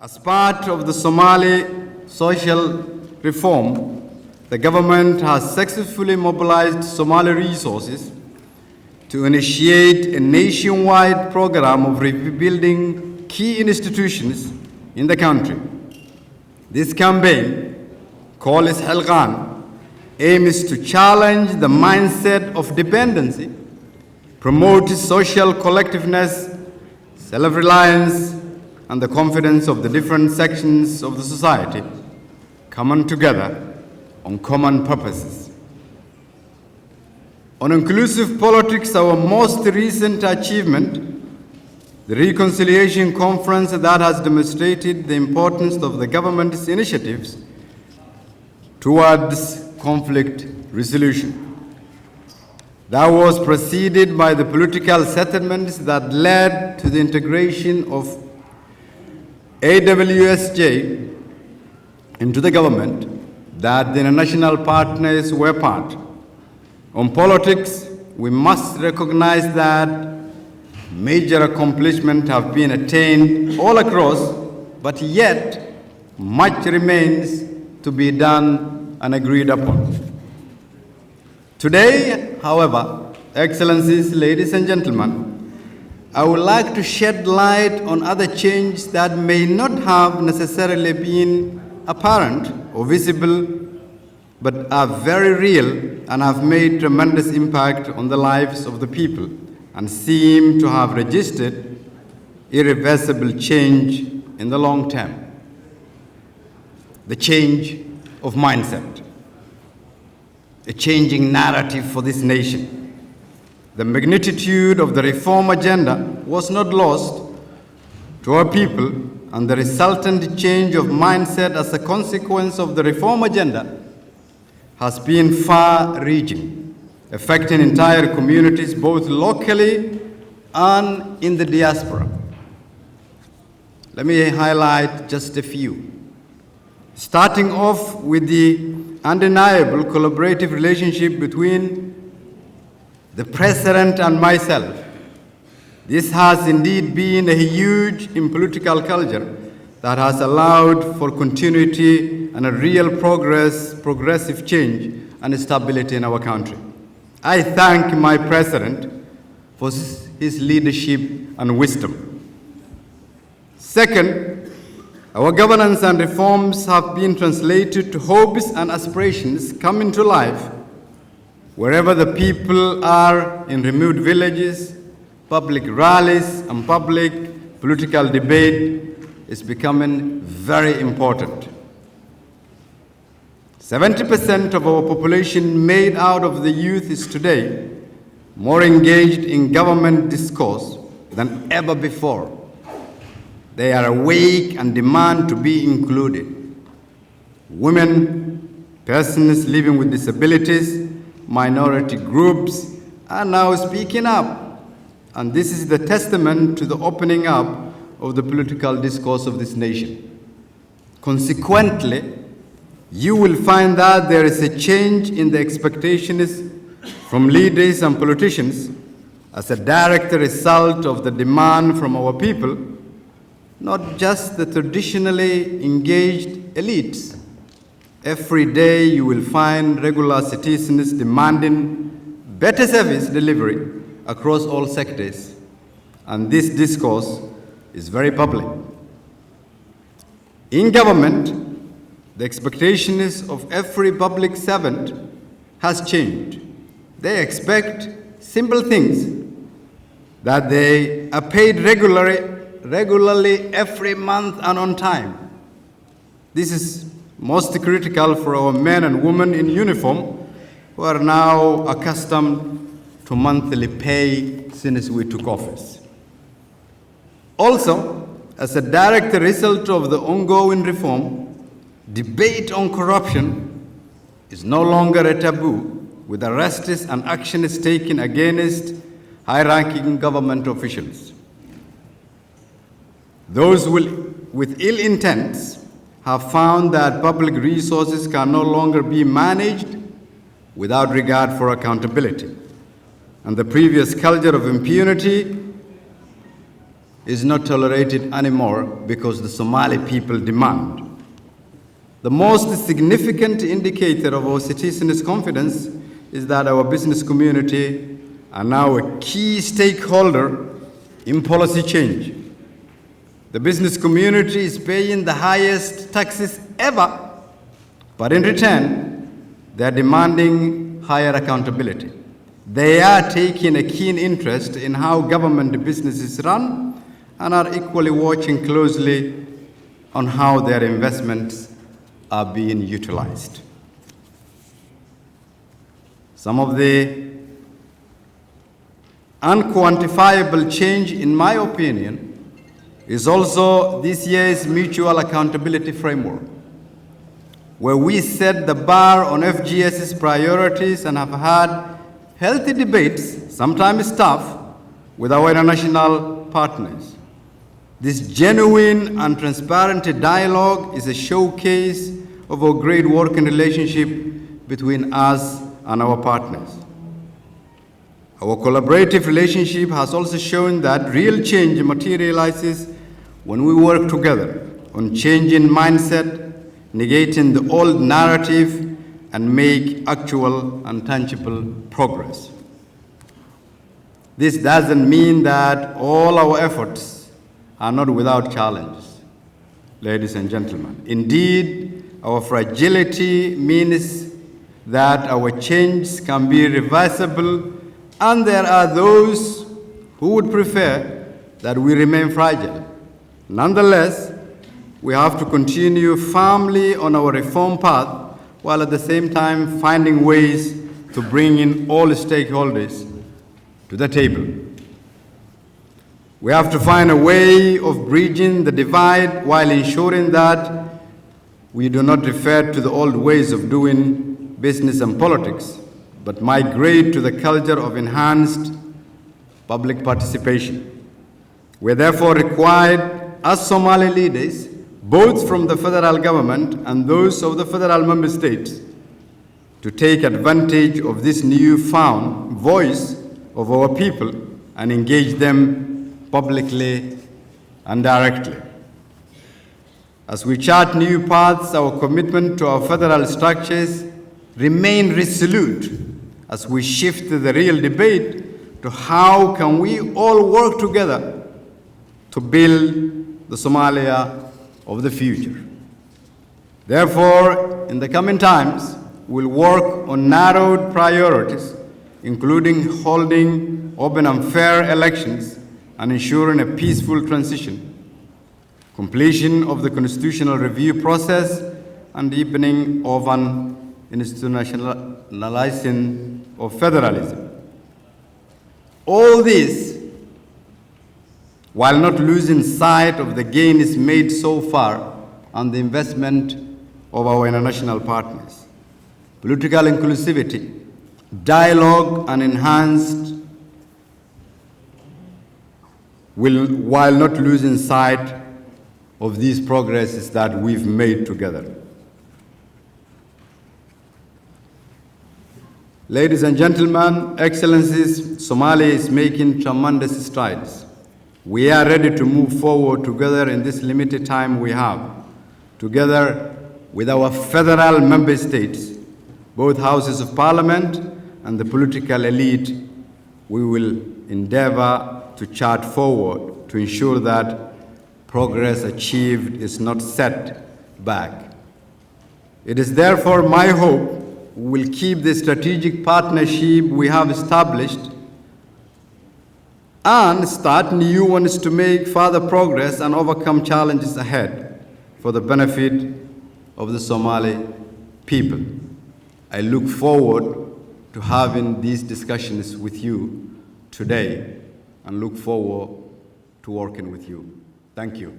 As part of the Somali social reform, the government has successfully mobilized Somali resources to initiate a nationwide program of rebuilding key institutions in the country. This campaign, called Xaasaasi, aims to challenge the mindset of dependency, promote social collectiveness, self-reliance, and the confidence of the different sections of the society coming together on common purposes. On inclusive politics, our most recent achievement, the Reconciliation Conference that has demonstrated the importance of the government's initiatives towards conflict resolution. That was preceded by the political settlements that led to the integration of AWSJ into the government that the international partners were part. On politics, we must recognize that major accomplishments have been attained all across, but yet much remains to be done and agreed upon. Today, however, Excellencies, ladies and gentlemen, I would like to shed light on other changes that may not have necessarily been apparent or visible, but are very real and have made tremendous impact on the lives of the people and seem to have registered irreversible change in the long term. The change of mindset, a changing narrative for this nation. The magnitude of the reform agenda was not lost to our people, and the resultant change of mindset as a consequence of the reform agenda has been far-reaching, affecting entire communities both locally and in the diaspora. Let me highlight just a few. Starting off with the undeniable collaborative relationship between the President and myself. This has indeed been a huge in political culture that has allowed for continuity and a real progressive change and stability in our country. I thank my President for his leadership and wisdom. Second, our governance and reforms have been translated to hopes and aspirations coming to life wherever the people are, in remote villages. Public rallies and public political debate is becoming very important. 70% of our population made out of the youth is today more engaged in government discourse than ever before. They are awake and demand to be included. Women, persons living with disabilities, minority groups are now speaking up. And this is the testament to the opening up of the political discourse of this nation. Consequently, you will find that there is a change in the expectations from leaders and politicians as a direct result of the demand from our people, not just the traditionally engaged elites. Every day you will find regular citizens demanding better service delivery across all sectors, and this discourse is very public. In government, the expectations of every public servant has changed. They expect simple things, that they are paid regularly every month and on time. This is most critical for our men and women in uniform who are now accustomed to monthly pay since we took office. Also, as a direct result of the ongoing reform, debate on corruption is no longer a taboo, with arrests and actions taken against high-ranking government officials. Those with ill intents have found that public resources can no longer be managed without regard for accountability. And the previous culture of impunity is not tolerated anymore because the Somali people demand. The most significant indicator of our citizens' confidence is that our business community are now a key stakeholder in policy change. The business community is paying the highest taxes ever, but in return, they are demanding higher accountability. They are taking a keen interest in how government businesses run and are equally watching closely on how their investments are being utilized. Some of the unquantifiable change, in my opinion, is also this year's mutual accountability framework, where we set the bar on FGS's priorities and have had healthy debates, sometimes tough, with our international partners. This genuine and transparent dialogue is a showcase of our great working relationship between us and our partners. Our collaborative relationship has also shown that real change materializes when we work together on changing mindset, negating the old narrative, and make actual and tangible progress. This doesn't mean that all our efforts are not without challenges, ladies and gentlemen. Indeed, our fragility means that our changes can be reversible, and there are those who would prefer that we remain fragile. Nonetheless, we have to continue firmly on our reform path while at the same time finding ways to bring in all stakeholders to the table. We have to find a way of bridging the divide while ensuring that we do not revert to the old ways of doing business and politics, but migrate to the culture of enhanced public participation. We are therefore required as Somali leaders, both from the federal government and those of the federal member states, to take advantage of this newfound voice of our people and engage them publicly and directly. As we chart new paths, our commitment to our federal structures remain resolute as we shift the real debate to how can we all work together to build the Somalia of the future. Therefore, in the coming times, we'll work on narrowed priorities, including holding open and fair elections and ensuring a peaceful transition, completion of the constitutional review process, and deepening of an institutionalizing of federalism. All this while not losing sight of the gains made so far and the investment of our international partners. Political inclusivity, dialogue, and enhanced while not losing sight of these progresses that we've made together. Ladies and gentlemen, Excellencies, Somalia is making tremendous strides. We are ready to move forward together in this limited time we have, together with our federal member states, both houses of parliament and the political elite. We will endeavor to chart forward to ensure that progress achieved is not set back. It is therefore my hope we will keep the strategic partnership we have established and start new ones to make further progress and overcome challenges ahead for the benefit of the Somali people. I look forward to having these discussions with you today and look forward to working with you. Thank you.